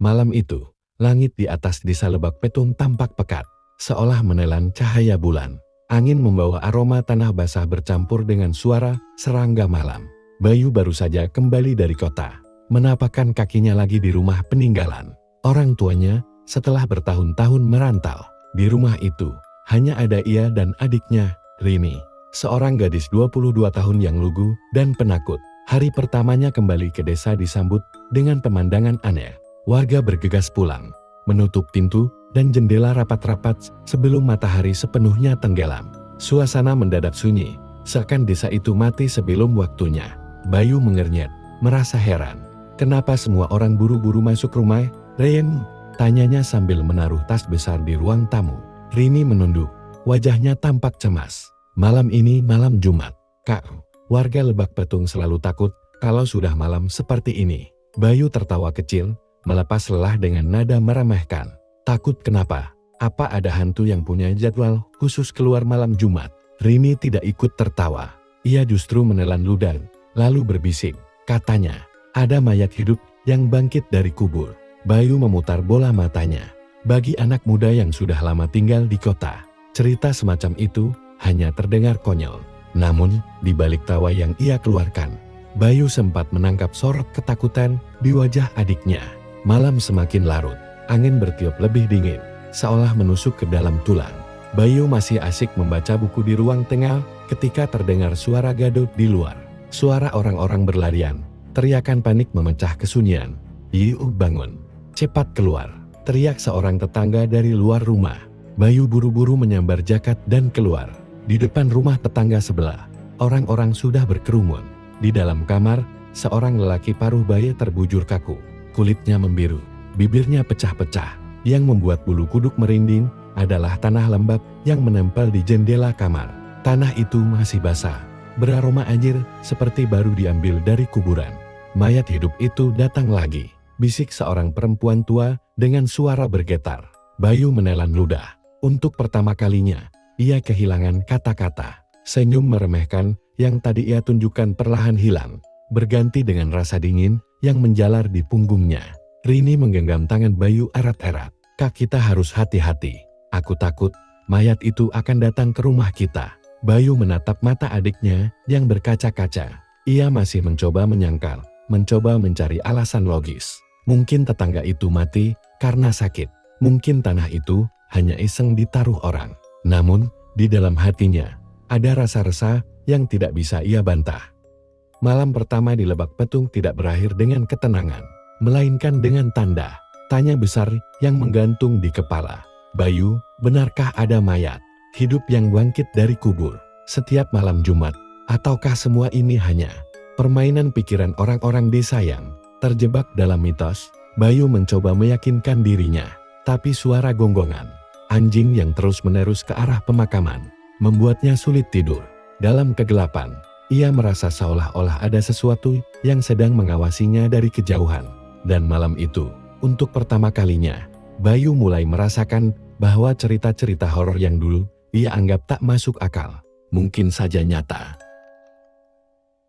Malam itu, langit di atas desa Lebak Petung tampak pekat, seolah menelan cahaya bulan. Angin membawa aroma tanah basah bercampur dengan suara serangga malam. Bayu baru saja kembali dari kota, menapakkan kakinya lagi di rumah peninggalan orang tuanya setelah bertahun-tahun merantau. Di rumah itu, hanya ada ia dan adiknya, Rini, seorang gadis 22 tahun yang lugu dan penakut. Hari pertamanya kembali ke desa disambut dengan pemandangan aneh. Warga bergegas pulang, menutup pintu dan jendela rapat-rapat sebelum matahari sepenuhnya tenggelam. Suasana mendadak sunyi, seakan desa itu mati sebelum waktunya. Bayu mengernyit, merasa heran. Kenapa semua orang buru-buru masuk rumah? Ren, tanyanya sambil menaruh tas besar di ruang tamu. Rini menunduk, wajahnya tampak cemas. Malam ini malam Jumat, Kak. Warga Lebak Petung selalu takut kalau sudah malam seperti ini. Bayu tertawa kecil, melepas lelah dengan nada meremehkan. Takut kenapa? Apa ada hantu yang punya jadwal khusus keluar malam Jumat? Rini tidak ikut tertawa. Ia justru menelan ludah, lalu berbisik. Katanya, ada mayat hidup yang bangkit dari kubur. Bayu memutar bola matanya. Bagi anak muda yang sudah lama tinggal di kota, cerita semacam itu hanya terdengar konyol. Namun, di balik tawa yang ia keluarkan, Bayu sempat menangkap sorot ketakutan di wajah adiknya. Malam semakin larut, angin bertiup lebih dingin, seolah menusuk ke dalam tulang. Bayu masih asik membaca buku di ruang tengah ketika terdengar suara gaduh di luar. Suara orang-orang berlarian, teriakan panik memecah kesunyian. "Yuk bangun, cepat keluar!" teriak seorang tetangga dari luar rumah. Bayu buru-buru menyambar jaket dan keluar. Di depan rumah tetangga sebelah, orang-orang sudah berkerumun. Di dalam kamar, seorang lelaki paruh baya terbujur kaku. Kulitnya membiru, bibirnya pecah-pecah. Yang membuat bulu kuduk merinding adalah tanah lembab yang menempel di jendela kamar. Tanah itu masih basah, beraroma anjir seperti baru diambil dari kuburan. "Mayat hidup itu datang lagi," bisik seorang perempuan tua dengan suara bergetar. Bayu menelan ludah. Untuk pertama kalinya, ia kehilangan kata-kata. Senyum meremehkan yang tadi ia tunjukkan perlahan hilang, berganti dengan rasa dingin yang menjalar di punggungnya. Rini menggenggam tangan Bayu erat-erat. "Kak, kita harus hati-hati. Aku takut mayat itu akan datang ke rumah kita." Bayu menatap mata adiknya yang berkaca-kaca. Ia masih mencoba menyangkal, mencoba mencari alasan logis. Mungkin tetangga itu mati karena sakit. Mungkin tanah itu hanya iseng ditaruh orang. Namun, di dalam hatinya, ada rasa resah yang tidak bisa ia bantah. Malam pertama di Lebak Petung tidak berakhir dengan ketenangan, melainkan dengan tanda tanya besar yang menggantung di kepala. "Bayu, benarkah ada mayat hidup yang bangkit dari kubur setiap malam Jumat? Ataukah semua ini hanya permainan pikiran orang-orang desa yang terjebak dalam mitos?" Bayu mencoba meyakinkan dirinya, tapi suara gonggongan anjing yang terus-menerus ke arah pemakaman membuatnya sulit tidur. Dalam kegelapan, ia merasa seolah-olah ada sesuatu yang sedang mengawasinya dari kejauhan. Dan malam itu, untuk pertama kalinya, Bayu mulai merasakan bahwa cerita-cerita horor yang dulu ia anggap tak masuk akal, mungkin saja nyata.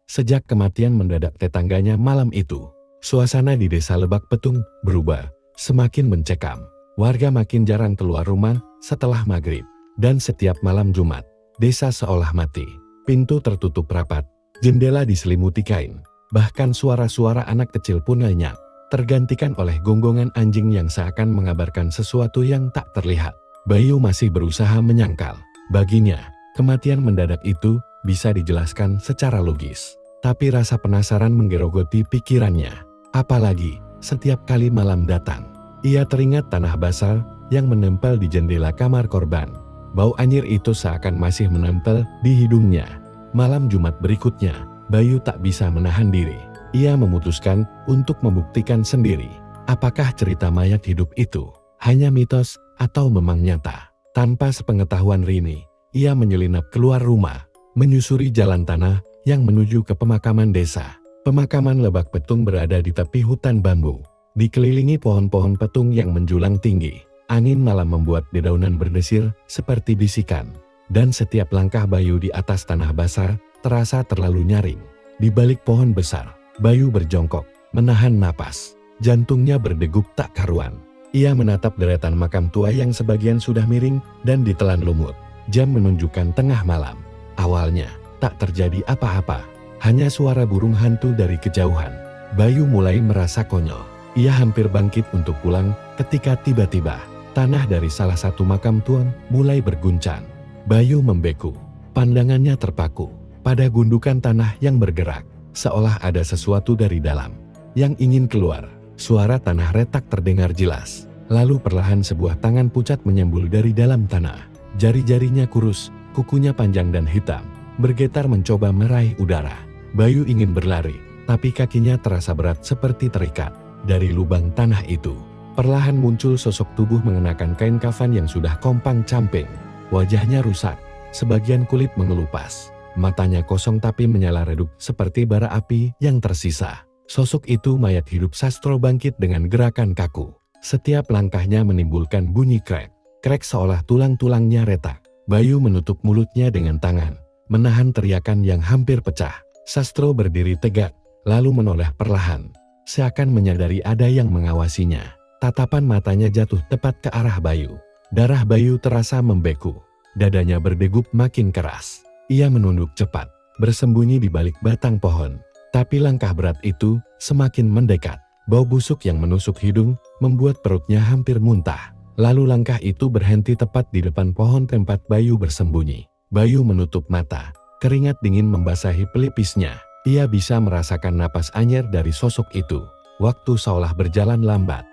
Sejak kematian mendadak tetangganya malam itu, suasana di desa Lebak Petung berubah, semakin mencekam. Warga makin jarang keluar rumah setelah maghrib, dan setiap malam Jumat, desa seolah mati. Pintu tertutup rapat, jendela diselimuti kain, bahkan suara-suara anak kecil pun lenyap, tergantikan oleh gonggongan anjing yang seakan mengabarkan sesuatu yang tak terlihat. Bayu masih berusaha menyangkal. Baginya, kematian mendadak itu bisa dijelaskan secara logis. Tapi rasa penasaran menggerogoti pikirannya. Apalagi, setiap kali malam datang, ia teringat tanah basah yang menempel di jendela kamar korban. Bau anyir itu seakan masih menempel di hidungnya. Malam Jumat berikutnya, Bayu tak bisa menahan diri. Ia memutuskan untuk membuktikan sendiri, apakah cerita mayat hidup itu hanya mitos atau memang nyata. Tanpa sepengetahuan Rini, ia menyelinap keluar rumah, menyusuri jalan tanah yang menuju ke pemakaman desa. Pemakaman Lebak Petung berada di tepi hutan bambu, dikelilingi pohon-pohon petung yang menjulang tinggi. Angin malam membuat dedaunan berdesir seperti bisikan, dan setiap langkah Bayu di atas tanah basah terasa terlalu nyaring. Di balik pohon besar, Bayu berjongkok, menahan napas. Jantungnya berdegup tak karuan. Ia menatap deretan makam tua yang sebagian sudah miring dan ditelan lumut. Jam menunjukkan tengah malam. Awalnya, tak terjadi apa-apa. Hanya suara burung hantu dari kejauhan. Bayu mulai merasa konyol. Ia hampir bangkit untuk pulang ketika tiba-tiba tanah dari salah satu makam tua mulai berguncang. Bayu membeku. Pandangannya terpaku pada gundukan tanah yang bergerak. Seolah ada sesuatu dari dalam yang ingin keluar. Suara tanah retak terdengar jelas. Lalu perlahan sebuah tangan pucat menyembul dari dalam tanah. Jari-jarinya kurus, kukunya panjang dan hitam, bergetar mencoba meraih udara. Bayu ingin berlari, tapi kakinya terasa berat seperti terikat. Dari lubang tanah itu, perlahan muncul sosok tubuh mengenakan kain kafan yang sudah kompang-camping. Wajahnya rusak, sebagian kulit mengelupas. Matanya kosong tapi menyala redup seperti bara api yang tersisa. Sosok itu mayat hidup Sastro bangkit dengan gerakan kaku. Setiap langkahnya menimbulkan bunyi krek. Krek seolah tulang-tulangnya retak. Bayu menutup mulutnya dengan tangan, menahan teriakan yang hampir pecah. Sastro berdiri tegak, lalu menoleh perlahan. Seakan menyadari ada yang mengawasinya. Tatapan matanya jatuh tepat ke arah Bayu. Darah Bayu terasa membeku. Dadanya berdegup makin keras. Ia menunduk cepat, bersembunyi di balik batang pohon. Tapi langkah berat itu semakin mendekat. Bau busuk yang menusuk hidung membuat perutnya hampir muntah. Lalu langkah itu berhenti tepat di depan pohon tempat Bayu bersembunyi. Bayu menutup mata. Keringat dingin membasahi pelipisnya. Ia bisa merasakan napas anyir dari sosok itu. Waktu seolah berjalan lambat.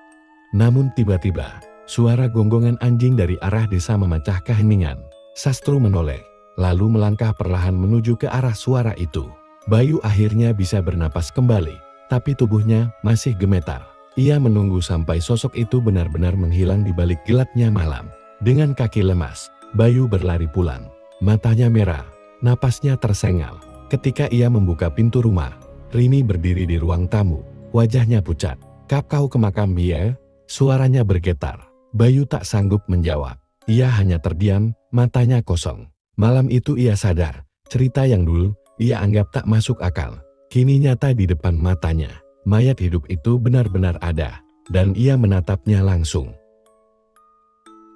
Namun tiba-tiba, suara gonggongan anjing dari arah desa memecah keheningan. Sastro menoleh, lalu melangkah perlahan menuju ke arah suara itu. Bayu akhirnya bisa bernapas kembali, tapi tubuhnya masih gemetar. Ia menunggu sampai sosok itu benar-benar menghilang di balik gelapnya malam. Dengan kaki lemas, Bayu berlari pulang. Matanya merah, napasnya tersengal. Ketika ia membuka pintu rumah, Rini berdiri di ruang tamu. Wajahnya pucat. "Kau ke makam Mia?" Suaranya bergetar. Bayu tak sanggup menjawab. Ia hanya terdiam, matanya kosong. Malam itu ia sadar, cerita yang dulu ia anggap tak masuk akal, kini nyata di depan matanya. Mayat hidup itu benar-benar ada, dan ia menatapnya langsung.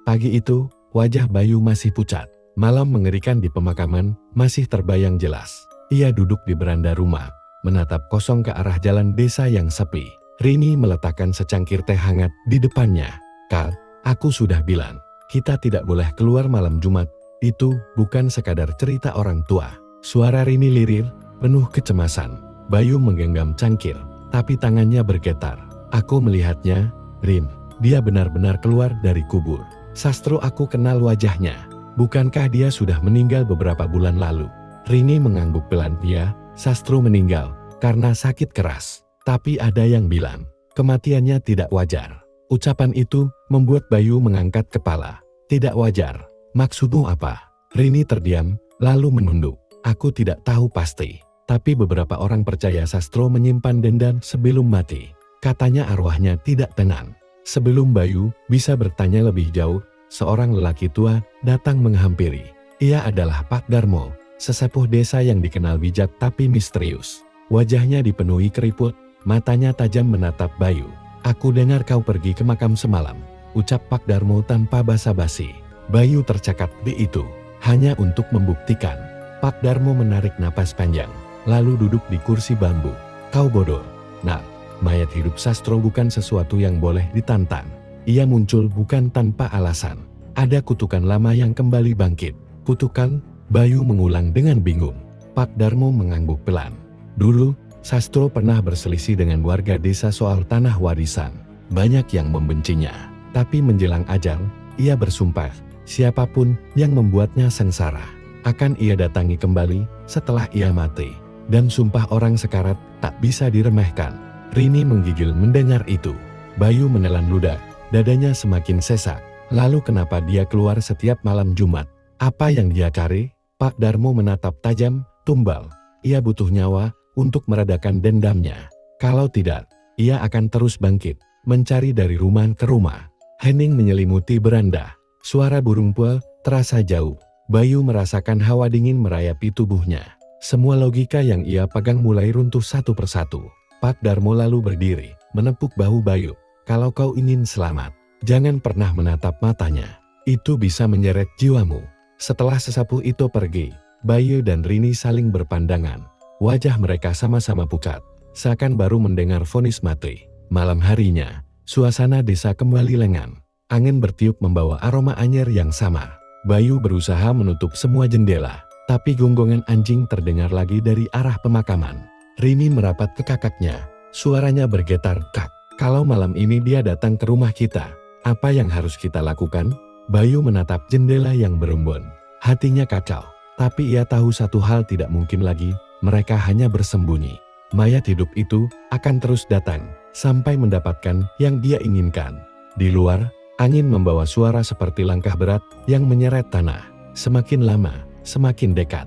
Pagi itu, wajah Bayu masih pucat. Malam mengerikan di pemakaman masih terbayang jelas. Ia duduk di beranda rumah, menatap kosong ke arah jalan desa yang sepi. Rini meletakkan secangkir teh hangat di depannya. "Kak, aku sudah bilang, kita tidak boleh keluar malam Jumat. Itu bukan sekadar cerita orang tua." Suara Rini lirir, penuh kecemasan. Bayu menggenggam cangkir, tapi tangannya bergetar. "Aku melihatnya, Rin. Dia benar-benar keluar dari kubur. Sastro aku kenal wajahnya. Bukankah dia sudah meninggal beberapa bulan lalu?" Rini mengangguk pelan. "Ya, Sastro meninggal karena sakit keras. Tapi ada yang bilang, kematiannya tidak wajar." Ucapan itu membuat Bayu mengangkat kepala. "Tidak wajar? Maksudmu apa?" Rini terdiam, lalu menunduk. "Aku tidak tahu pasti, tapi beberapa orang percaya Sastro menyimpan dendam sebelum mati. Katanya arwahnya tidak tenang." Sebelum Bayu bisa bertanya lebih jauh, seorang lelaki tua datang menghampiri. Ia adalah Pak Darmo, sesepuh desa yang dikenal bijak tapi misterius. Wajahnya dipenuhi keriput, matanya tajam menatap Bayu. "Aku dengar kau pergi ke makam semalam," ucap Pak Darmo tanpa basa-basi. Bayu tercekat di itu, hanya untuk membuktikan. Pak Darmo menarik napas panjang, lalu duduk di kursi bambu. "Kau bodoh, Nak. Mayat hidup Sastro bukan sesuatu yang boleh ditantang. Ia muncul bukan tanpa alasan. Ada kutukan lama yang kembali bangkit." "Kutukan?" Bayu mengulang dengan bingung. Pak Darmo mengangguk pelan. "Dulu, Sastro pernah berselisih dengan warga desa soal tanah warisan. Banyak yang membencinya. Tapi menjelang ajal, ia bersumpah, siapapun yang membuatnya sengsara akan ia datangi kembali setelah ia mati. Dan sumpah orang sekarat tak bisa diremehkan." Rini menggigil mendengar itu. Bayu menelan ludah, dadanya semakin sesak. Lalu kenapa dia keluar setiap malam Jumat? Apa yang dia cari? Pak Darmo menatap tajam, tumbal. Ia butuh nyawa untuk meredakan dendamnya. Kalau tidak, ia akan terus bangkit, mencari dari rumah ke rumah. Hening menyelimuti beranda. Suara burung puel terasa jauh. Bayu merasakan hawa dingin merayapi tubuhnya. Semua logika yang ia pegang mulai runtuh satu persatu. Pak Darmo lalu berdiri, menepuk bahu Bayu. Kalau kau ingin selamat, jangan pernah menatap matanya. Itu bisa menyeret jiwamu. Setelah sesapu itu pergi, Bayu dan Rini saling berpandangan. Wajah mereka sama-sama pucat, seakan baru mendengar vonis mati. Malam harinya, suasana desa kembali lengang. Angin bertiup membawa aroma anyir yang sama. Bayu berusaha menutup semua jendela, tapi gonggongan anjing terdengar lagi dari arah pemakaman. Rini merapat ke kakaknya, suaranya bergetar, "Kak, kalau malam ini dia datang ke rumah kita, apa yang harus kita lakukan?" Bayu menatap jendela yang berembun. Hatinya kacau, tapi ia tahu satu hal tidak mungkin lagi, mereka hanya bersembunyi. Mayat hidup itu akan terus datang, sampai mendapatkan yang dia inginkan. Di luar, angin membawa suara seperti langkah berat yang menyeret tanah. Semakin lama, semakin dekat.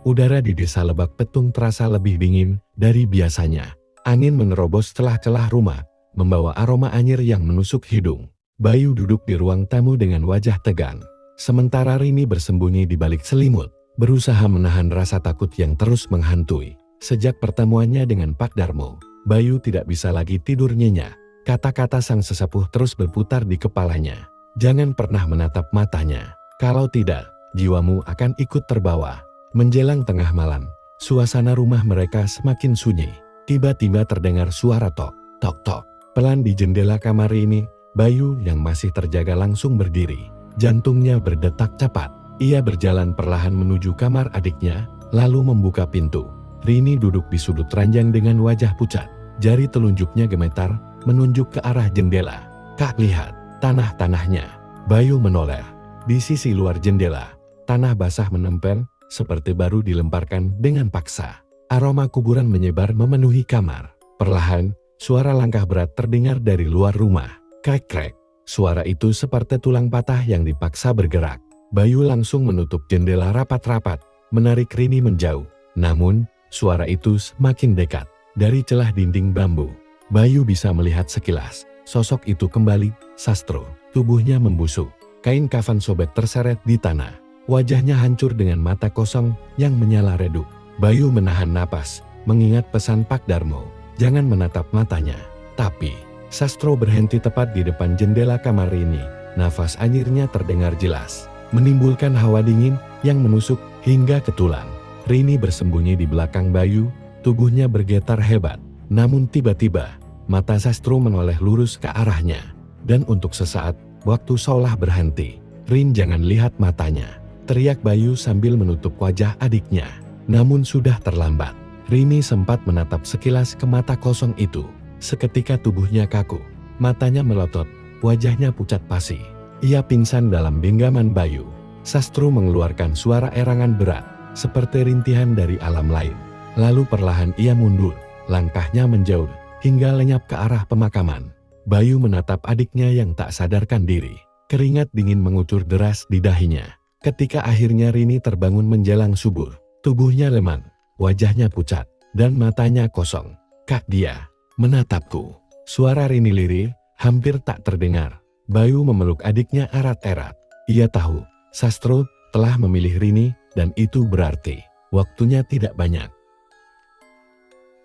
Udara di desa Lebak Petung terasa lebih dingin dari biasanya. Angin menerobos celah-celah rumah, membawa aroma anyir yang menusuk hidung. Bayu duduk di ruang tamu dengan wajah tegang. Sementara Rini bersembunyi di balik selimut, berusaha menahan rasa takut yang terus menghantui. Sejak pertemuannya dengan Pak Darmo, Bayu tidak bisa lagi tidur nyenyak. Kata-kata sang sesepuh terus berputar di kepalanya. Jangan pernah menatap matanya. Kalau tidak, jiwamu akan ikut terbawa. Menjelang tengah malam, suasana rumah mereka semakin sunyi. Tiba-tiba terdengar suara tok, tok, tok. Pelan di jendela kamar ini, Bayu yang masih terjaga langsung berdiri. Jantungnya berdetak cepat. Ia berjalan perlahan menuju kamar adiknya, lalu membuka pintu. Rini duduk di sudut ranjang dengan wajah pucat. Jari telunjuknya gemetar, menunjuk ke arah jendela. "Kak, lihat, tanah-tanahnya." Bayu menoleh. Di sisi luar jendela, tanah basah menempel, seperti baru dilemparkan dengan paksa. Aroma kuburan menyebar memenuhi kamar. Perlahan, suara langkah berat terdengar dari luar rumah. Krek-krek. Suara itu seperti tulang patah yang dipaksa bergerak. Bayu langsung menutup jendela rapat-rapat, menarik Rini menjauh. Namun, suara itu semakin dekat. Dari celah dinding bambu, Bayu bisa melihat sekilas. Sosok itu kembali, Sastro. Tubuhnya membusuk. Kain kafan sobek terseret di tanah. Wajahnya hancur dengan mata kosong yang menyala redup. Bayu menahan napas, mengingat pesan Pak Darmo. Jangan menatap matanya. Tapi Sastro berhenti tepat di depan jendela kamar ini. Nafas anyirnya terdengar jelas, menimbulkan hawa dingin yang menusuk hingga ke tulang. Rini bersembunyi di belakang Bayu, tubuhnya bergetar hebat. Namun tiba-tiba, mata Sastro menoleh lurus ke arahnya. Dan untuk sesaat, waktu seolah berhenti. "Rin, jangan lihat matanya," teriak Bayu sambil menutup wajah adiknya. Namun sudah terlambat. Rini sempat menatap sekilas ke mata kosong itu. Seketika tubuhnya kaku, matanya melotot, wajahnya pucat pasi. Ia pingsan dalam genggaman Bayu. Sastro mengeluarkan suara erangan berat, seperti rintihan dari alam lain. Lalu perlahan ia mundur, langkahnya menjauh, hingga lenyap ke arah pemakaman. Bayu menatap adiknya yang tak sadarkan diri. Keringat dingin mengucur deras di dahinya. Ketika akhirnya Rini terbangun menjelang subuh, tubuhnya lemah, wajahnya pucat, dan matanya kosong. "Kak, dia menatapku." Suara Rini lirih, hampir tak terdengar. Bayu memeluk adiknya erat-erat. Ia tahu, Sastro telah memilih Rini, dan itu berarti waktunya tidak banyak.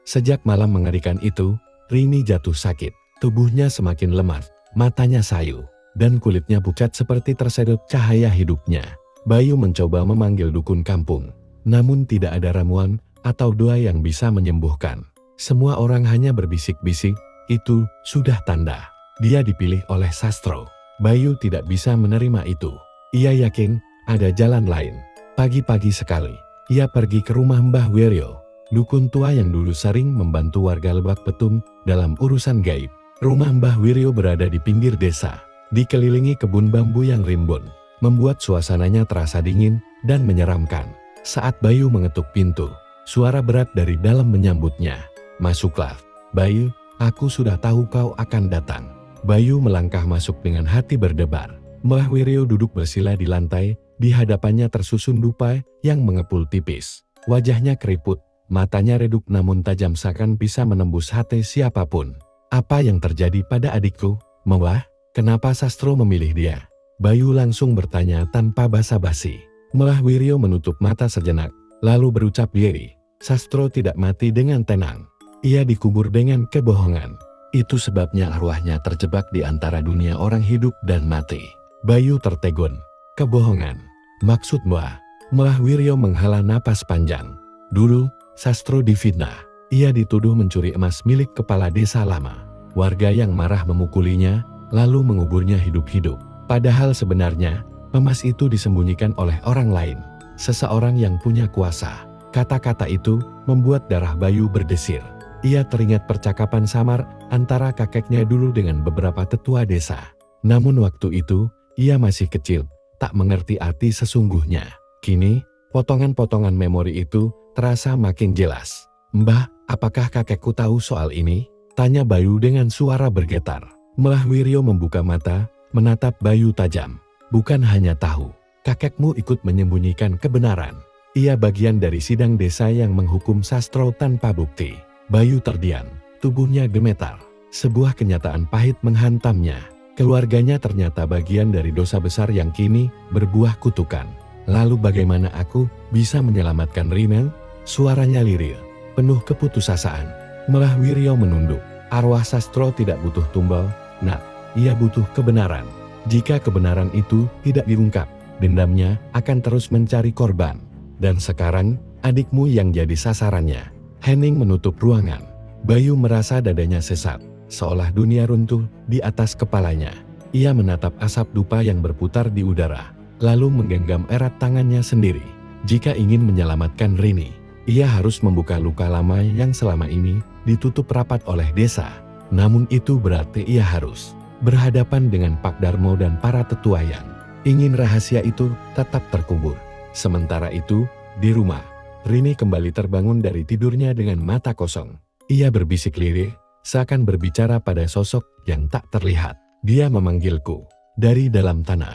Sejak malam mengerikan itu, Rini jatuh sakit. Tubuhnya semakin lemah, matanya sayu, dan kulitnya pucat seperti tersedot cahaya hidupnya. Bayu mencoba memanggil dukun kampung, namun tidak ada ramuan atau doa yang bisa menyembuhkan. Semua orang hanya berbisik-bisik, itu sudah tanda dia dipilih oleh Sastro. Bayu tidak bisa menerima itu. Ia yakin ada jalan lain. Pagi-pagi sekali, ia pergi ke rumah Mbah Wiryo, dukun tua yang dulu sering membantu warga Lebak Petung dalam urusan gaib. Rumah Mbah Wiryo berada di pinggir desa, dikelilingi kebun bambu yang rimbun, membuat suasananya terasa dingin dan menyeramkan. Saat Bayu mengetuk pintu, suara berat dari dalam menyambutnya. "Masuklah, Bayu, aku sudah tahu kau akan datang." Bayu melangkah masuk dengan hati berdebar. Mbah Wiryo duduk bersila di lantai, di hadapannya tersusun dupa yang mengepul tipis. Wajahnya keriput, matanya redup namun tajam seakan bisa menembus hati siapapun. "Apa yang terjadi pada adikku, Mbah? Kenapa Sastro memilih dia?" Bayu langsung bertanya tanpa basa-basi. Mbah Wiryo menutup mata sejenak, lalu berucap lirih, "Sastro tidak mati," dengan tenang. Ia dikubur dengan kebohongan. Itu sebabnya arwahnya terjebak di antara dunia orang hidup dan mati. Bayu tertegun. Kebohongan. Maksud Mbah Wiryo menghela napas panjang. Dulu, Sastro difitnah. Ia dituduh mencuri emas milik kepala desa lama. Warga yang marah memukulinya, lalu menguburnya hidup-hidup. Padahal sebenarnya, emas itu disembunyikan oleh orang lain. Seseorang yang punya kuasa. Kata-kata itu membuat darah Bayu berdesir. Ia teringat percakapan samar antara kakeknya dulu dengan beberapa tetua desa. Namun waktu itu, ia masih kecil, tak mengerti arti sesungguhnya. Kini, potongan-potongan memori itu terasa makin jelas. "Mbah, apakah kakekku tahu soal ini?" tanya Bayu dengan suara bergetar. Mbah Wiryo membuka mata, menatap Bayu tajam. "Bukan hanya tahu, kakekmu ikut menyembunyikan kebenaran. Ia bagian dari sidang desa yang menghukum Sastro tanpa bukti." Bayu terdiam, tubuhnya gemetar. Sebuah kenyataan pahit menghantamnya. Keluarganya ternyata bagian dari dosa besar yang kini berbuah kutukan. "Lalu bagaimana aku bisa menyelamatkan Rinel?" Suaranya lirih, penuh keputusasaan. Mbah Wiryo menunduk. "Arwah Sastro tidak butuh tumbal, Nak. Ia butuh kebenaran. Jika kebenaran itu tidak diungkap, dendamnya akan terus mencari korban. Dan sekarang, adikmu yang jadi sasarannya." Henning menutup ruangan. Bayu merasa dadanya sesak, seolah dunia runtuh di atas kepalanya. Ia menatap asap dupa yang berputar di udara, lalu menggenggam erat tangannya sendiri. Jika ingin menyelamatkan Rini, ia harus membuka luka lama yang selama ini ditutup rapat oleh desa. Namun itu berarti ia harus berhadapan dengan Pak Darmo dan para tetua yang ingin rahasia itu tetap terkubur. Sementara itu, di rumah, Rini kembali terbangun dari tidurnya dengan mata kosong. Ia berbisik lirih, seakan berbicara pada sosok yang tak terlihat. "Dia memanggilku dari dalam tanah."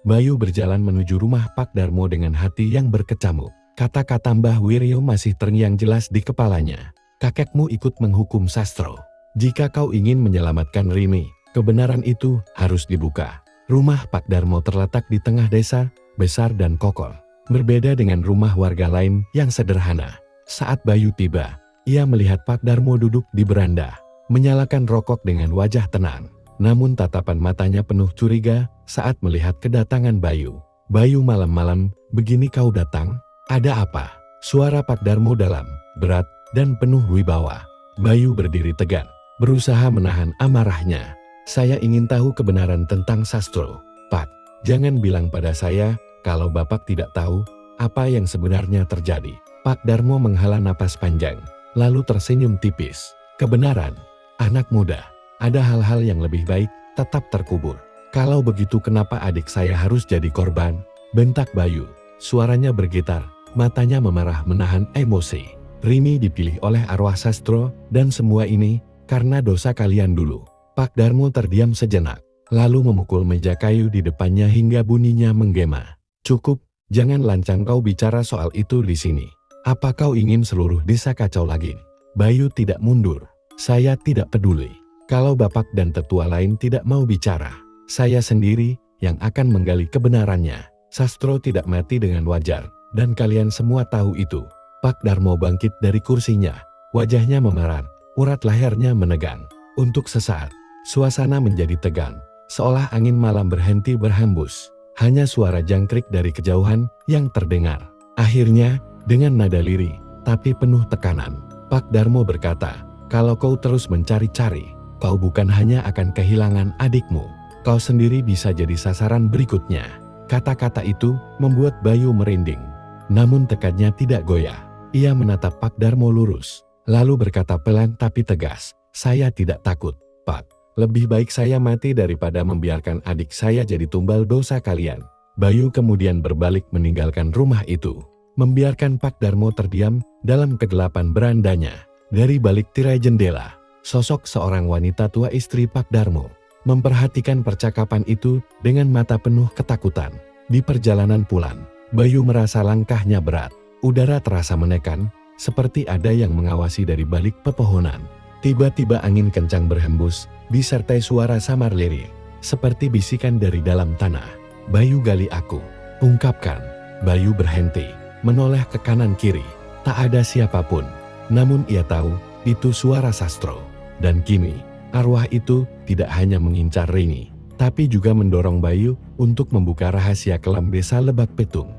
Bayu berjalan menuju rumah Pak Darmo dengan hati yang berkecamuk. Kata-kata Mbah Wiryo masih terngiang jelas di kepalanya. "Kakekmu ikut menghukum Sastro. Jika kau ingin menyelamatkan Rini, kebenaran itu harus dibuka." Rumah Pak Darmo terletak di tengah desa, besar dan kokoh. Berbeda dengan rumah warga lain yang sederhana. Saat Bayu tiba, ia melihat Pak Darmo duduk di beranda, menyalakan rokok dengan wajah tenang. Namun tatapan matanya penuh curiga saat melihat kedatangan Bayu. "Bayu, malam-malam begini kau datang? Ada apa?" Suara Pak Darmo dalam, berat, dan penuh wibawa. Bayu berdiri tegak, berusaha menahan amarahnya. "Saya ingin tahu kebenaran tentang Sastro, Pak. Jangan bilang pada saya kalau Bapak tidak tahu apa yang sebenarnya terjadi." Pak Darmo menghela napas panjang, lalu tersenyum tipis. "Kebenaran, anak muda. Ada hal-hal yang lebih baik tetap terkubur. Kalau begitu kenapa adik saya harus jadi korban?" bentak Bayu. Suaranya bergetar, matanya memerah menahan emosi. "Rini dipilih oleh arwah Sastro dan semua ini karena dosa kalian dulu." Pak Darmo terdiam sejenak, lalu memukul meja kayu di depannya hingga bunyinya menggema. "Cukup, jangan lancang kau bicara soal itu di sini. Apa kau ingin seluruh desa kacau lagi?" Bayu tidak mundur. "Saya tidak peduli. Kalau Bapak dan tetua lain tidak mau bicara, saya sendiri yang akan menggali kebenarannya. Sastro tidak mati dengan wajar, dan kalian semua tahu itu." Pak Darmo bangkit dari kursinya, wajahnya memerah, urat lehernya menegang. Untuk sesaat, suasana menjadi tegang, seolah angin malam berhenti berhembus. Hanya suara jangkrik dari kejauhan yang terdengar. Akhirnya, dengan nada lirih, tapi penuh tekanan, Pak Darmo berkata, "Kalau kau terus mencari-cari, kau bukan hanya akan kehilangan adikmu, kau sendiri bisa jadi sasaran berikutnya." Kata-kata itu membuat Bayu merinding. Namun tekadnya tidak goyah. Ia menatap Pak Darmo lurus, lalu berkata pelan tapi tegas, "Saya tidak takut, Pak. Lebih baik saya mati daripada membiarkan adik saya jadi tumbal dosa kalian." Bayu kemudian berbalik meninggalkan rumah itu, membiarkan Pak Darmo terdiam dalam kegelapan berandanya. Dari balik tirai jendela, sosok seorang wanita tua istri Pak Darmo memperhatikan percakapan itu dengan mata penuh ketakutan. Di perjalanan pulang, Bayu merasa langkahnya berat. Udara terasa menekan, seperti ada yang mengawasi dari balik pepohonan. Tiba-tiba angin kencang berhembus, disertai suara samar lirih, seperti bisikan dari dalam tanah. "Bayu, gali aku," ungkapkan. Bayu berhenti, menoleh ke kanan kiri. Tak ada siapapun. Namun ia tahu itu suara Sastro. Dan kini, arwah itu tidak hanya mengincar Rini, tapi juga mendorong Bayu untuk membuka rahasia kelam desa Lebak Petung.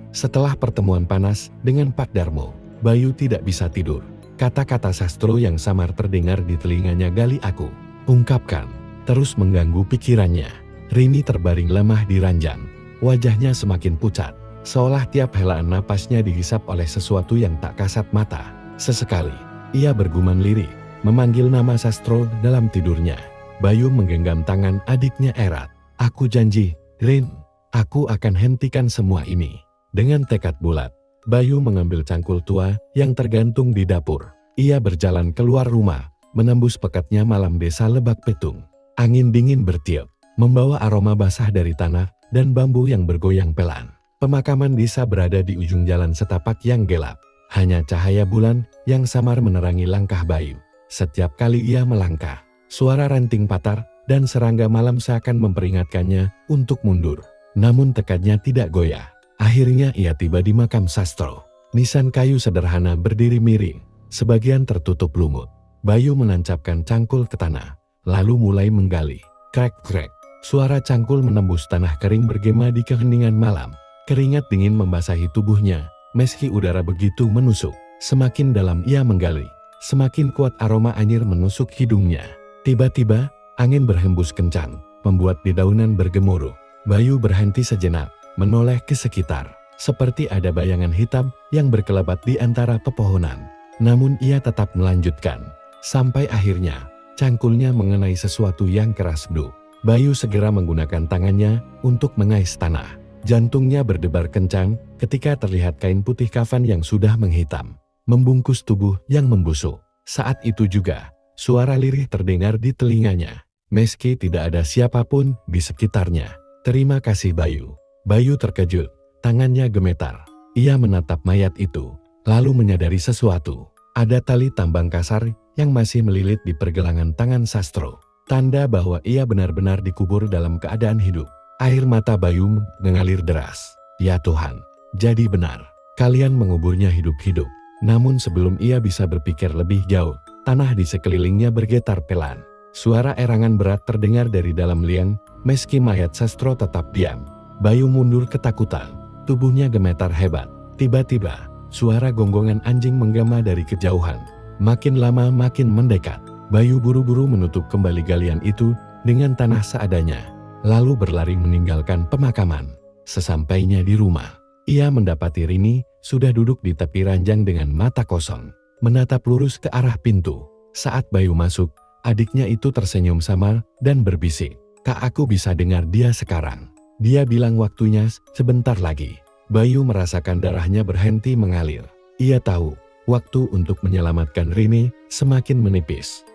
Setelah pertemuan panas dengan Pak Darmo, Bayu tidak bisa tidur. Kata-kata Sastro yang samar terdengar di telinganya. "Gali aku, ungkapkan," terus mengganggu pikirannya. Rini terbaring lemah di ranjang. Wajahnya semakin pucat, seolah tiap helaan napasnya dihisap oleh sesuatu yang tak kasat mata. Sesekali, ia bergumam lirik, memanggil nama Sastro dalam tidurnya. Bayu menggenggam tangan adiknya erat. "Aku janji, Rin, aku akan hentikan semua ini." Dengan tekad bulat, Bayu mengambil cangkul tua yang tergantung di dapur. Ia berjalan keluar rumah, menembus pekatnya malam desa Lebak Petung. Angin dingin bertiup, membawa aroma basah dari tanah dan bambu yang bergoyang pelan. Pemakaman desa berada di ujung jalan setapak yang gelap. Hanya cahaya bulan yang samar menerangi langkah Bayu. Setiap kali ia melangkah, suara ranting patah dan serangga malam seakan memperingatkannya untuk mundur. Namun tekadnya tidak goyah. Akhirnya ia tiba di makam Sastro. Nisan kayu sederhana berdiri miring, sebagian tertutup lumut. Bayu menancapkan cangkul ke tanah, lalu mulai menggali. Krek-krek, suara cangkul menembus tanah kering bergema di keheningan malam. Keringat dingin membasahi tubuhnya, meski udara begitu menusuk. Semakin dalam ia menggali, semakin kuat aroma anyir menusuk hidungnya. Tiba-tiba, angin berhembus kencang, membuat dedaunan bergemuruh. Bayu berhenti sejenak, menoleh ke sekitar, seperti ada bayangan hitam yang berkelebat di antara pepohonan. Namun ia tetap melanjutkan, sampai akhirnya, cangkulnya mengenai sesuatu yang keras bluk. Bayu segera menggunakan tangannya untuk mengais tanah. Jantungnya berdebar kencang ketika terlihat kain putih kafan yang sudah menghitam, membungkus tubuh yang membusuk. Saat itu juga, suara lirih terdengar di telinganya, meski tidak ada siapapun di sekitarnya. "Terima kasih Bayu." Bayu terkejut, tangannya gemetar. Ia menatap mayat itu, lalu menyadari sesuatu. Ada tali tambang kasar yang masih melilit di pergelangan tangan Sastro. Tanda bahwa ia benar-benar dikubur dalam keadaan hidup. Air mata Bayu mengalir deras. "Ya Tuhan, jadi benar. Kalian menguburnya hidup-hidup." Namun sebelum ia bisa berpikir lebih jauh, tanah di sekelilingnya bergetar pelan. Suara erangan berat terdengar dari dalam liang, meski mayat Sastro tetap diam. Bayu mundur ketakutan, tubuhnya gemetar hebat. Tiba-tiba, suara gonggongan anjing menggema dari kejauhan. Makin lama makin mendekat. Bayu buru-buru menutup kembali galian itu dengan tanah seadanya, lalu berlari meninggalkan pemakaman. Sesampainya di rumah, ia mendapati Rini sudah duduk di tepi ranjang dengan mata kosong, menatap lurus ke arah pintu. Saat Bayu masuk, adiknya itu tersenyum samar dan berbisik, "Kak, aku bisa dengar dia sekarang. Dia bilang waktunya sebentar lagi." Bayu merasakan darahnya berhenti mengalir. Ia tahu, waktu untuk menyelamatkan Rini semakin menipis.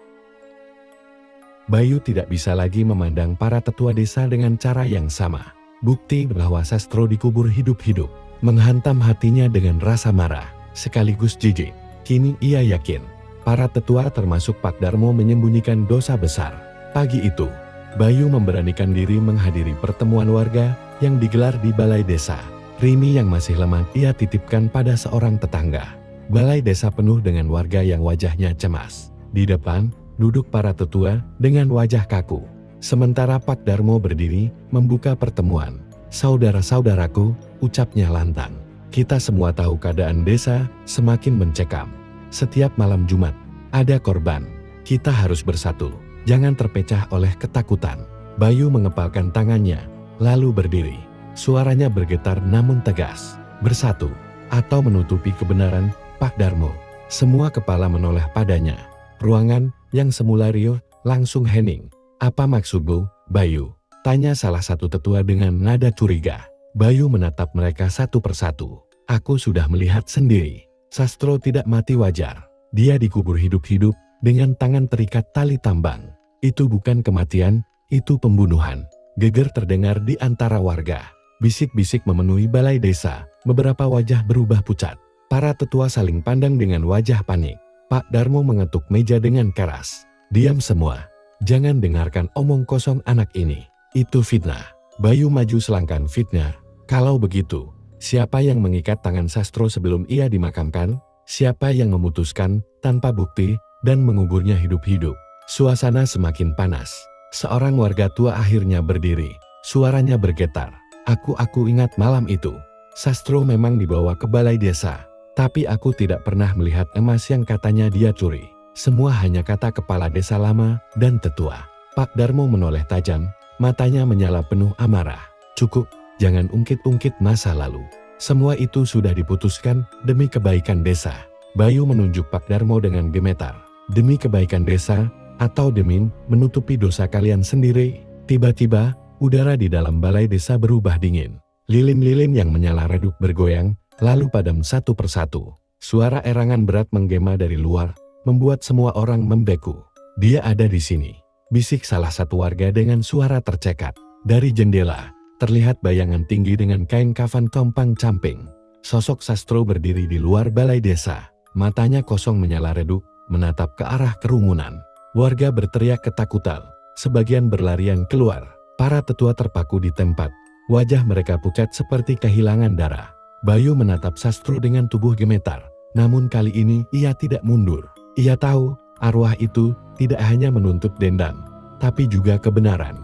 Bayu tidak bisa lagi memandang para tetua desa dengan cara yang sama. Bukti bahwa Sastro dikubur hidup-hidup menghantam hatinya dengan rasa marah, sekaligus jijik. Kini ia yakin, para tetua termasuk Pak Darmo menyembunyikan dosa besar. Pagi itu, Bayu memberanikan diri menghadiri pertemuan warga yang digelar di balai desa. Rini yang masih lemah ia titipkan pada seorang tetangga. Balai desa penuh dengan warga yang wajahnya cemas. Di depan, duduk para tetua dengan wajah kaku. Sementara Pak Darmo berdiri, membuka pertemuan. "Saudara-saudaraku," ucapnya lantang. "Kita semua tahu keadaan desa semakin mencekam. Setiap malam Jumat, ada korban. Kita harus bersatu. Jangan terpecah oleh ketakutan." Bayu mengepalkan tangannya, lalu berdiri. Suaranya bergetar namun tegas. "Bersatu, atau menutupi kebenaran, Pak Darmo." Semua kepala menoleh padanya. Ruangan yang semula riuh langsung hening. "Apa maksudmu, Bayu?" tanya salah satu tetua dengan nada curiga. Bayu menatap mereka satu persatu. "Aku sudah melihat sendiri. Sastro tidak mati wajar. Dia dikubur hidup-hidup dengan tangan terikat tali tambang. Itu bukan kematian, itu pembunuhan." Geger terdengar di antara warga. Bisik-bisik memenuhi balai desa. Beberapa wajah berubah pucat. Para tetua saling pandang dengan wajah panik. Pak Darmo mengetuk meja dengan keras. "Diam semua. Jangan dengarkan omong kosong anak ini. Itu fitnah." Bayu maju selangkah. "Fitnah? Kalau begitu, siapa yang mengikat tangan Sastro sebelum ia dimakamkan?" Siapa yang memutuskan tanpa bukti dan menguburnya hidup-hidup? Suasana semakin panas. Seorang warga tua akhirnya berdiri. Suaranya bergetar. Aku ingat malam itu. Sastro memang dibawa ke balai desa. Tapi aku tidak pernah melihat emas yang katanya dia curi. Semua hanya kata kepala desa lama dan tetua. Pak Darmo menoleh tajam. Matanya menyala penuh amarah. Cukup, jangan ungkit-ungkit masa lalu. Semua itu sudah diputuskan demi kebaikan desa. Bayu menunjuk Pak Darmo dengan gemetar. Demi kebaikan desa, atau demi menutupi dosa kalian sendiri? Tiba-tiba, udara di dalam balai desa berubah dingin. Lilin-lilin yang menyala redup bergoyang, lalu padam satu persatu. Suara erangan berat menggema dari luar, membuat semua orang membeku. Dia ada di sini, bisik salah satu warga dengan suara tercekat. Dari jendela, terlihat bayangan tinggi dengan kain kafan compang-camping. Sosok Sastro berdiri di luar balai desa. Matanya kosong menyala redup, menatap ke arah kerumunan. Warga berteriak ketakutan. Sebagian berlarian keluar. Para tetua terpaku di tempat. Wajah mereka pucat seperti kehilangan darah. Bayu menatap Sastro dengan tubuh gemetar. Namun kali ini ia tidak mundur. Ia tahu, arwah itu tidak hanya menuntut dendam, tapi juga kebenaran.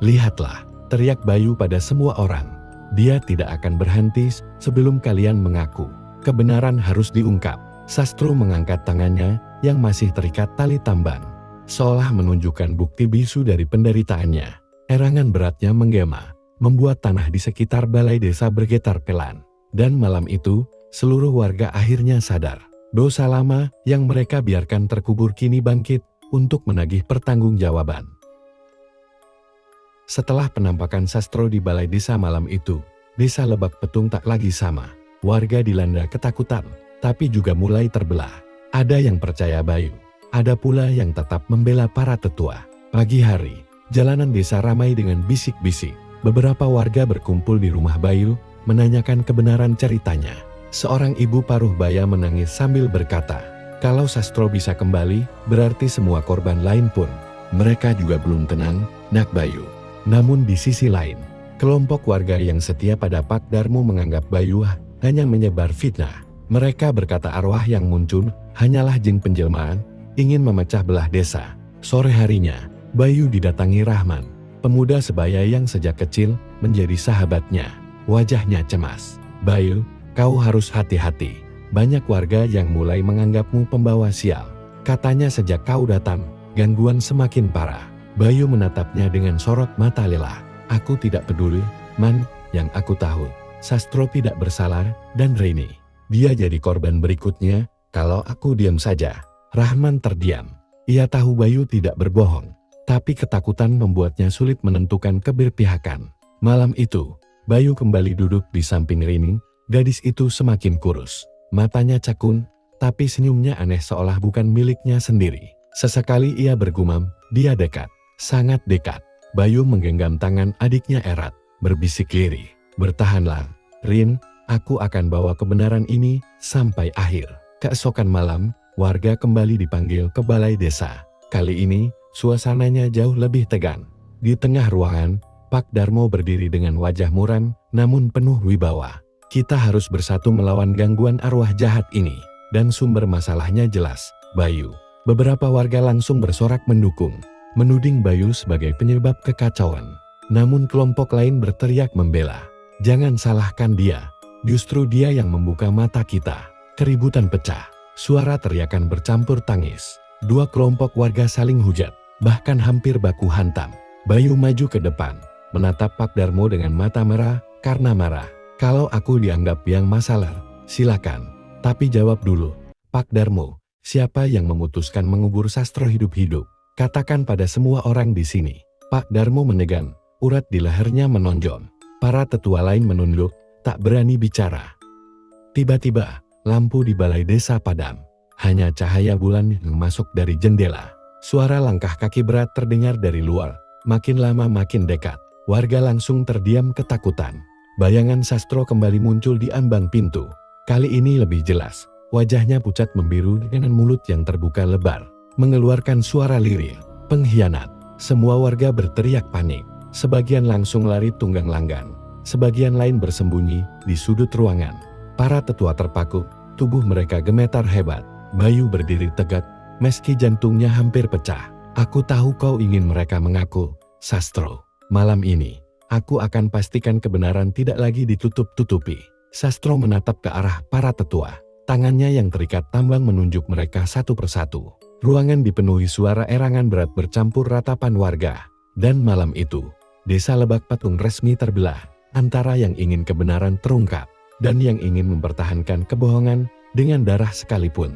Lihatlah, teriak Bayu pada semua orang. Dia tidak akan berhenti sebelum kalian mengaku. Kebenaran harus diungkap. Sastro mengangkat tangannya yang masih terikat tali tamban, seolah menunjukkan bukti bisu dari penderitaannya. Erangan beratnya menggema, membuat tanah di sekitar balai desa bergetar pelan. Dan malam itu, seluruh warga akhirnya sadar. Dosa lama yang mereka biarkan terkubur kini bangkit untuk menagih pertanggungjawaban. Setelah penampakan Sastro di balai desa malam itu, desa Lebak Petung tak lagi sama. Warga dilanda ketakutan, tapi juga mulai terbelah. Ada yang percaya Bayu, ada pula yang tetap membela para tetua. Pagi hari, jalanan desa ramai dengan bisik-bisik. Beberapa warga berkumpul di rumah Bayu, menanyakan kebenaran ceritanya. Seorang ibu paruh baya menangis sambil berkata, kalau Sastro bisa kembali, berarti semua korban lain pun. Mereka juga belum tenang, Nak Bayu. Namun di sisi lain, kelompok warga yang setia pada Pak Darmo menganggap Bayu hanya menyebar fitnah. Mereka berkata arwah yang muncul hanyalah jin penjelmaan, ingin memecah belah desa. Sore harinya, Bayu didatangi Rahman, pemuda sebaya yang sejak kecil menjadi sahabatnya. Wajahnya cemas. Bayu, kau harus hati-hati. Banyak warga yang mulai menganggapmu pembawa sial. Katanya sejak kau datang, gangguan semakin parah. Bayu menatapnya dengan sorot mata lelah. Aku tidak peduli, Man, yang aku tahu. Sastro tidak bersalah, dan Reni. Dia jadi korban berikutnya, kalau aku diam saja. Rahman terdiam. Ia tahu Bayu tidak berbohong, tapi ketakutan membuatnya sulit menentukan keberpihakan. Malam itu, Bayu kembali duduk di samping Reni. Gadis itu semakin kurus. Matanya cakun, tapi senyumnya aneh seolah bukan miliknya sendiri. Sesekali ia bergumam, dia dekat. Sangat dekat. Bayu menggenggam tangan adiknya erat, berbisik lirih. Bertahanlah, Rin, aku akan bawa kebenaran ini sampai akhir. Keesokan malam, warga kembali dipanggil ke balai desa. Kali ini, suasananya jauh lebih tegang. Di tengah ruangan, Pak Darmo berdiri dengan wajah muram, namun penuh wibawa. Kita harus bersatu melawan gangguan arwah jahat ini. Dan sumber masalahnya jelas, Bayu. Beberapa warga langsung bersorak mendukung, menuding Bayu sebagai penyebab kekacauan. Namun kelompok lain berteriak membela. Jangan salahkan dia, justru dia yang membuka mata kita. Keributan pecah, suara teriakan bercampur tangis. Dua kelompok warga saling hujat, bahkan hampir baku hantam. Bayu maju ke depan, menatap Pak Darmo dengan mata merah karena marah. Kalau aku dianggap yang masalah, silakan. Tapi jawab dulu, Pak Darmo, siapa yang memutuskan mengubur Sastro hidup-hidup? Katakan pada semua orang di sini. Pak Darmo menegang, urat di lehernya menonjol. Para tetua lain menunduk, tak berani bicara. Tiba-tiba, lampu di balai desa padam. Hanya cahaya bulan yang masuk dari jendela. Suara langkah kaki berat terdengar dari luar. Makin lama makin dekat. Warga langsung terdiam ketakutan. Bayangan Sastro kembali muncul di ambang pintu. Kali ini lebih jelas. Wajahnya pucat membiru dengan mulut yang terbuka lebar, mengeluarkan suara lirih. Pengkhianat. Semua warga berteriak panik. Sebagian langsung lari tunggang langgang. Sebagian lain bersembunyi di sudut ruangan. Para tetua terpaku, tubuh mereka gemetar hebat. Bayu berdiri tegak, meski jantungnya hampir pecah. Aku tahu kau ingin mereka mengaku, Sastro. Malam ini, aku akan pastikan kebenaran tidak lagi ditutup-tutupi. Sastro menatap ke arah para tetua. Tangannya yang terikat tambang menunjuk mereka satu persatu. Ruangan dipenuhi suara erangan berat bercampur ratapan warga. Dan malam itu, desa Lebak Patung resmi terbelah antara yang ingin kebenaran terungkap dan yang ingin mempertahankan kebohongan dengan darah sekalipun.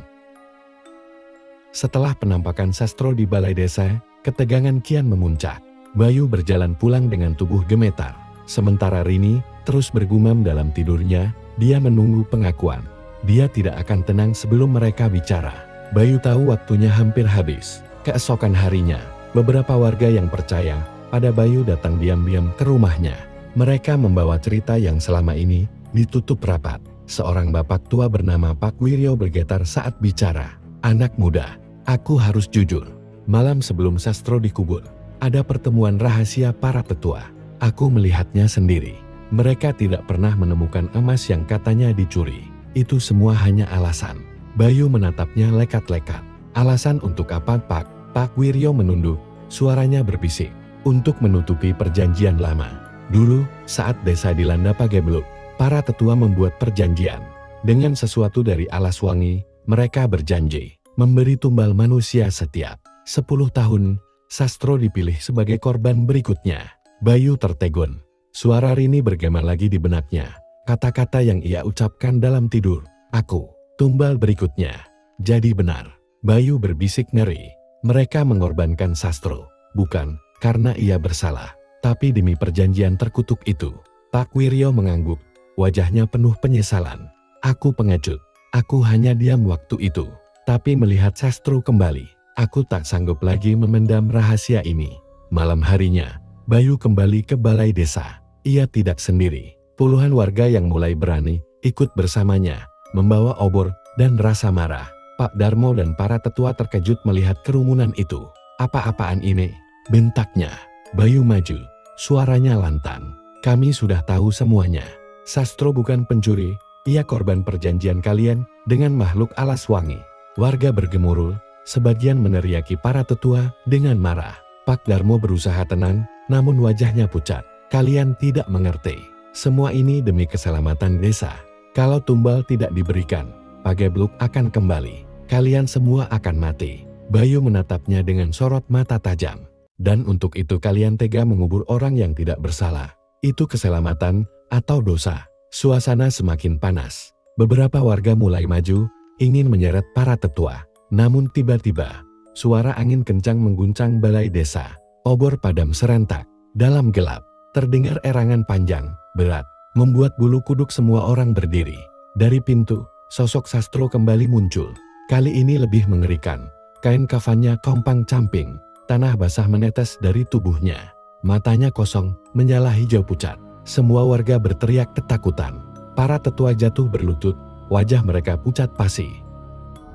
Setelah penampakan Sastro di balai desa, ketegangan kian memuncak. Bayu berjalan pulang dengan tubuh gemetar. Sementara Rini terus bergumam dalam tidurnya, dia menunggu pengakuan. Dia tidak akan tenang sebelum mereka bicara. Bayu tahu waktunya hampir habis. Keesokan harinya, beberapa warga yang percaya pada Bayu datang diam-diam ke rumahnya. Mereka membawa cerita yang selama ini ditutup rapat. Seorang bapak tua bernama Pak Wiryo bergetar saat bicara. Anak muda, aku harus jujur. Malam sebelum Sastro dikubur, ada pertemuan rahasia para tetua. Aku melihatnya sendiri. Mereka tidak pernah menemukan emas yang katanya dicuri. Itu semua hanya alasan. Bayu menatapnya lekat-lekat. Alasan untuk apa, Pak? Pak Wiryo menunduk, suaranya berbisik. Untuk menutupi perjanjian lama. Dulu, saat desa dilanda pagebluk, para tetua membuat perjanjian. Dengan sesuatu dari alas wangi, mereka berjanji memberi tumbal manusia setiap 10 tahun. Sastro dipilih sebagai korban berikutnya. Bayu tertegun. Suara Rini bergema lagi di benaknya. Kata-kata yang ia ucapkan dalam tidur. Aku, tumbal berikutnya. Jadi benar. Bayu berbisik ngeri. Mereka mengorbankan Sastro. Bukan karena ia bersalah, tapi demi perjanjian terkutuk itu. Pak Wiryo mengangguk. Wajahnya penuh penyesalan. Aku pengecut. Aku hanya diam waktu itu. Tapi melihat Sastro kembali, aku tak sanggup lagi memendam rahasia ini. Malam harinya, Bayu kembali ke balai desa. Ia tidak sendiri. Puluhan warga yang mulai berani ikut bersamanya, membawa obor dan rasa marah. Pak Darmo dan para tetua terkejut melihat kerumunan itu. Apa-apaan ini? Bentaknya. Bayu maju. Suaranya lantang. Kami sudah tahu semuanya. Sastro bukan pencuri. Ia korban perjanjian kalian dengan makhluk alas wangi. Warga bergemuruh. Sebagian meneriaki para tetua dengan marah. Pak Darmo berusaha tenang, namun wajahnya pucat. Kalian tidak mengerti. Semua ini demi keselamatan desa. Kalau tumbal tidak diberikan, pagebluk akan kembali. Kalian semua akan mati. Bayu menatapnya dengan sorot mata tajam. Dan untuk itu kalian tega mengubur orang yang tidak bersalah. Itu keselamatan atau dosa? Suasana semakin panas. Beberapa warga mulai maju, ingin menyeret para tetua. Namun tiba-tiba, suara angin kencang mengguncang balai desa. Obor padam serentak. Dalam gelap, terdengar erangan panjang, berat, membuat bulu kuduk semua orang berdiri. Dari pintu, sosok Sastro kembali muncul. Kali ini lebih mengerikan. Kain kafannya kompang-camping. Tanah basah menetes dari tubuhnya. Matanya kosong, menyala hijau pucat. Semua warga berteriak ketakutan. Para tetua jatuh berlutut, wajah mereka pucat pasi.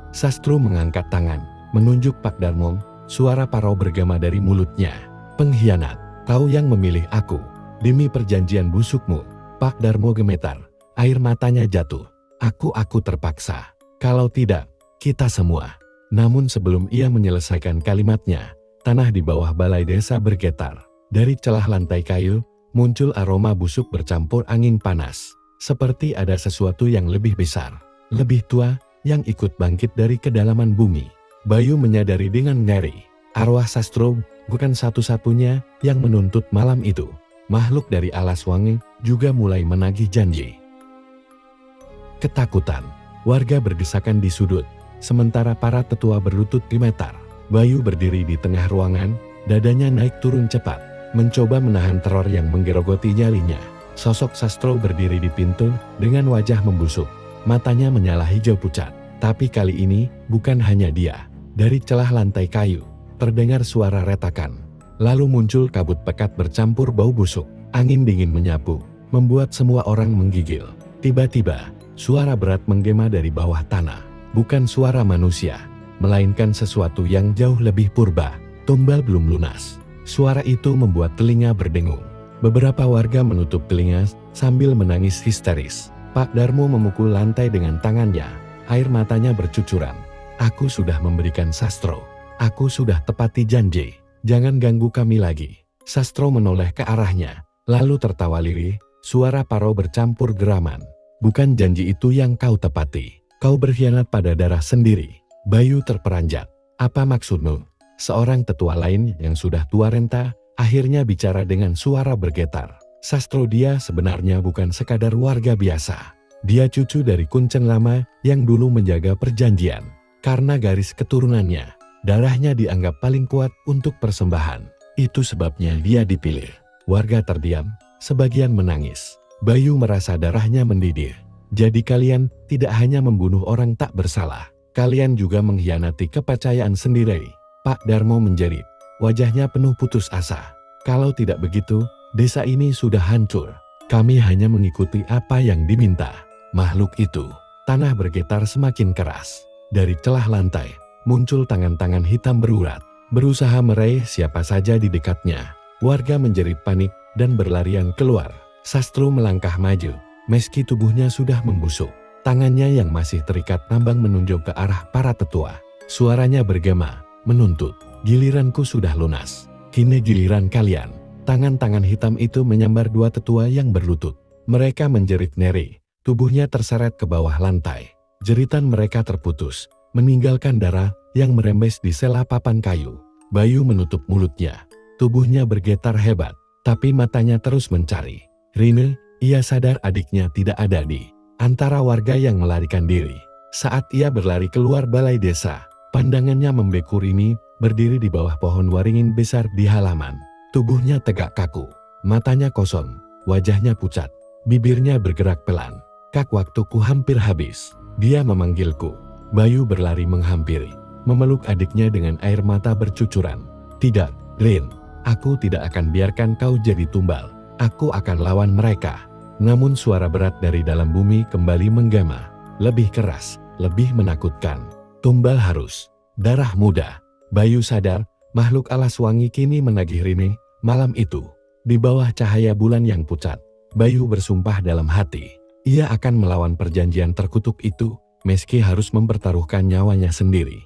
Sastro mengangkat tangan, menunjuk Pak Darmo. Suara parau bergema dari mulutnya. Pengkhianat, kau yang memilih aku. Demi perjanjian busukmu. Pak Darmo gemetar. Air matanya jatuh. Aku terpaksa. Kalau tidak, kita semua. Namun sebelum ia menyelesaikan kalimatnya, tanah di bawah balai desa bergetar. Dari celah lantai kayu, muncul aroma busuk bercampur angin panas. Seperti ada sesuatu yang lebih besar, lebih tua, yang ikut bangkit dari kedalaman bumi. Bayu menyadari dengan ngeri. Arwah Sastro bukan satu-satunya yang menuntut malam itu. Makhluk dari alas wangi juga mulai menagih janji. Ketakutan. Warga berdesakan di sudut. Sementara para tetua berlutut gemetar. Bayu berdiri di tengah ruangan, dadanya naik turun cepat, mencoba menahan teror yang menggerogoti nyalinya. Sosok Sastro berdiri di pintu dengan wajah membusuk, matanya menyala hijau pucat. Tapi kali ini bukan hanya dia. Dari celah lantai kayu, terdengar suara retakan. Lalu muncul kabut pekat bercampur bau busuk. Angin dingin menyapu, membuat semua orang menggigil. Tiba-tiba, suara berat menggema dari bawah tanah. Bukan suara manusia, melainkan sesuatu yang jauh lebih purba. Tumbal belum lunas. Suara itu membuat telinga berdengung. Beberapa warga menutup telinga sambil menangis histeris. Pak Darmo memukul lantai dengan tangannya. Air matanya bercucuran. Aku sudah memberikan Sastro. Aku sudah tepati janji. Jangan ganggu kami lagi. Sastro menoleh ke arahnya. Lalu tertawa lirih. Suara Paro bercampur geraman. Bukan janji itu yang kau tepati. Kau berkhianat pada darah sendiri. Bayu terperanjat. Apa maksudmu? Seorang tetua lain yang sudah tua renta akhirnya bicara dengan suara bergetar. Sastro, dia sebenarnya bukan sekadar warga biasa. Dia cucu dari Kuncen Lama yang dulu menjaga perjanjian. Karena garis keturunannya, darahnya dianggap paling kuat untuk persembahan. Itu sebabnya dia dipilih. Warga terdiam, sebagian menangis. Bayu merasa darahnya mendidih. Jadi kalian tidak hanya membunuh orang tak bersalah. Kalian juga mengkhianati kepercayaan sendiri. Pak Darmo menjerit. Wajahnya penuh putus asa. Kalau tidak begitu, desa ini sudah hancur. Kami hanya mengikuti apa yang diminta. Makhluk itu, tanah bergetar semakin keras. Dari celah lantai, muncul tangan-tangan hitam berurat, berusaha meraih siapa saja di dekatnya. Warga menjerit panik dan berlarian keluar. Sastro melangkah maju, meski tubuhnya sudah membusuk. Tangannya yang masih terikat tambang menunjuk ke arah para tetua. Suaranya bergema, menuntut. Giliranku sudah lunas. Kini giliran kalian. Tangan-tangan hitam itu menyambar dua tetua yang berlutut. Mereka menjerit neri. Tubuhnya terseret ke bawah lantai. Jeritan mereka terputus, meninggalkan darah yang merembes di sela papan kayu. Bayu menutup mulutnya. Tubuhnya bergetar hebat, tapi matanya terus mencari. Rine, ia sadar adiknya tidak ada di antara warga yang melarikan diri. Saat ia berlari keluar balai desa, pandangannya membeku. Rini berdiri di bawah pohon waringin besar di halaman. Tubuhnya tegak kaku, matanya kosong, wajahnya pucat, bibirnya bergerak pelan. Kak, waktuku hampir habis. Dia memanggilku. Bayu berlari menghampiri, memeluk adiknya dengan air mata bercucuran. Tidak, Rin. Aku tidak akan biarkan kau jadi tumbal. Aku akan lawan mereka. Namun suara berat dari dalam bumi kembali menggema. Lebih keras, lebih menakutkan. Tumbal harus. Darah muda. Bayu sadar, makhluk alas wangi kini menagih Rini. Malam itu, di bawah cahaya bulan yang pucat, Bayu bersumpah dalam hati. Ia akan melawan perjanjian terkutuk itu, meski harus mempertaruhkan nyawanya sendiri.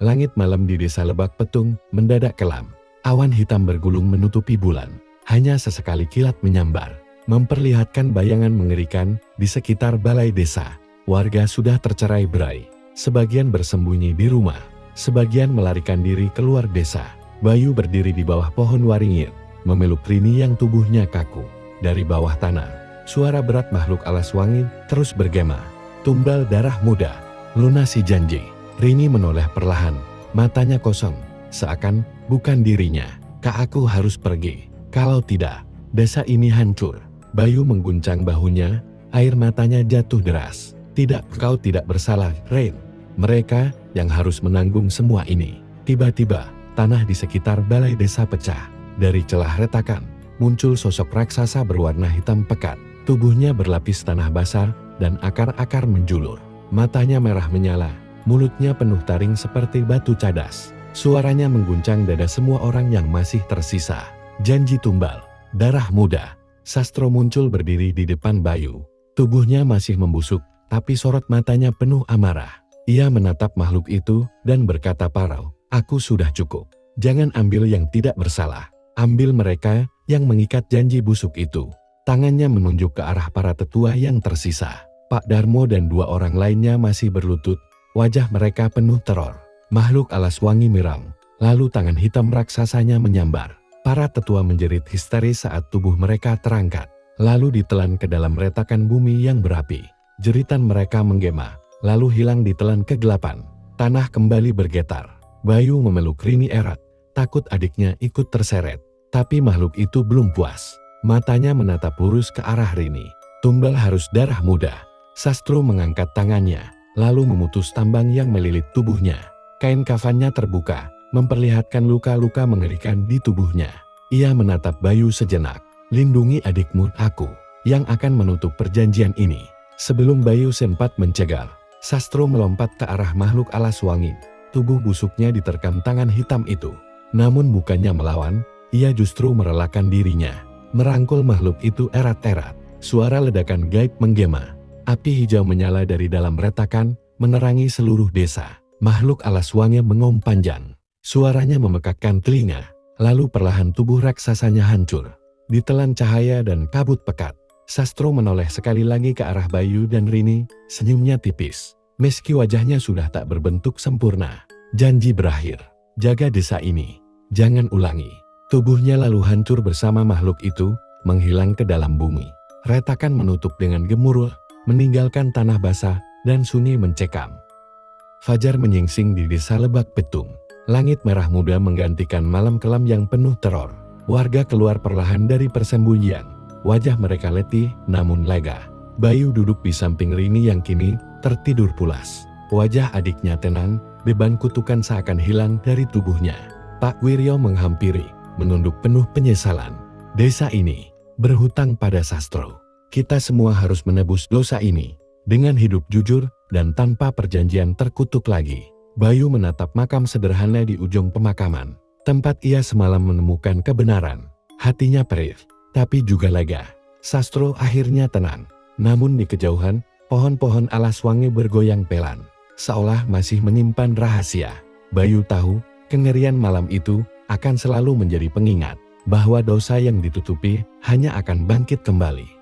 Langit malam di desa Lebak Petung mendadak kelam. Awan hitam bergulung menutupi bulan. Hanya sesekali kilat menyambar, memperlihatkan bayangan mengerikan di sekitar balai desa. Warga sudah tercerai-berai. Sebagian bersembunyi di rumah, sebagian melarikan diri keluar desa. Bayu berdiri di bawah pohon waringin, memeluk Rini yang tubuhnya kaku. Dari bawah tanah, suara berat makhluk alas wangi terus bergema. Tumbal darah muda, lunasi janji. Rini menoleh perlahan, matanya kosong, seakan bukan dirinya. Kak, aku harus pergi. Kalau tidak, desa ini hancur. Bayu mengguncang bahunya, air matanya jatuh deras. Tidak, kau tidak bersalah, Rain. Mereka yang harus menanggung semua ini. Tiba-tiba, tanah di sekitar balai desa pecah. Dari celah retakan, muncul sosok raksasa berwarna hitam pekat. Tubuhnya berlapis tanah basah dan akar-akar menjulur. Matanya merah menyala, mulutnya penuh taring seperti batu cadas. Suaranya mengguncang dada semua orang yang masih tersisa. Janji tumbal, darah muda. Sastro muncul berdiri di depan Bayu. Tubuhnya masih membusuk, tapi sorot matanya penuh amarah. Ia menatap makhluk itu dan berkata parau, aku sudah cukup. Jangan ambil yang tidak bersalah. Ambil mereka yang mengikat janji busuk itu. Tangannya menunjuk ke arah para tetua yang tersisa. Pak Darmo dan dua orang lainnya masih berlutut. Wajah mereka penuh teror. Makhluk alas wangi mirang. Lalu tangan hitam raksasanya menyambar. Para tetua menjerit histeris saat tubuh mereka terangkat. Lalu ditelan ke dalam retakan bumi yang berapi. Jeritan mereka menggema. Lalu hilang ditelan kegelapan. Tanah kembali bergetar. Bayu memeluk Rini erat. Takut adiknya ikut terseret. Tapi makhluk itu belum puas. Matanya menatap lurus ke arah Rini. Tumbal harus darah muda. Sastro mengangkat tangannya, lalu memutus tambang yang melilit tubuhnya. Kain kafannya terbuka, memperlihatkan luka-luka mengerikan di tubuhnya. Ia menatap Bayu sejenak. Lindungi adikmu, aku, yang akan menutup perjanjian ini. Sebelum Bayu sempat mencegal, Sastro melompat ke arah makhluk alas wangi. Tubuh busuknya diterkam tangan hitam itu. Namun bukannya melawan, ia justru merelakan dirinya. Merangkul makhluk itu erat-erat. Suara ledakan gaib menggema. Api hijau menyala dari dalam retakan, menerangi seluruh desa. Makhluk alas wangi mengaum panjang. Suaranya memekakkan telinga. Lalu perlahan tubuh raksasanya hancur. Ditelan cahaya dan kabut pekat. Sastro menoleh sekali lagi ke arah Bayu dan Rini, senyumnya tipis. Meski wajahnya sudah tak berbentuk sempurna. Janji berakhir. Jaga desa ini. Jangan ulangi. Tubuhnya lalu hancur bersama makhluk itu, menghilang ke dalam bumi. Retakan menutup dengan gemuruh, meninggalkan tanah basah, dan sunyi mencekam. Fajar menyingsing di desa Lebak Petung. Langit merah muda menggantikan malam kelam yang penuh teror. Warga keluar perlahan dari persembunyian. Wajah mereka letih, namun lega. Bayu duduk di samping Rini yang kini tertidur pulas. Wajah adiknya tenang, beban kutukan seakan hilang dari tubuhnya. Pak Wiryo menghampiri, menunduk penuh penyesalan. Desa ini berhutang pada Sastro. Kita semua harus menebus dosa ini. Dengan hidup jujur dan tanpa perjanjian terkutuk lagi. Bayu menatap makam sederhana di ujung pemakaman. Tempat ia semalam menemukan kebenaran. Hatinya perih, tapi juga lega. Sastro akhirnya tenang. Namun di kejauhan, pohon-pohon alas wangi bergoyang pelan. Seolah masih menyimpan rahasia. Bayu tahu, kengerian malam itu akan selalu menjadi pengingat bahwa dosa yang ditutupi hanya akan bangkit kembali.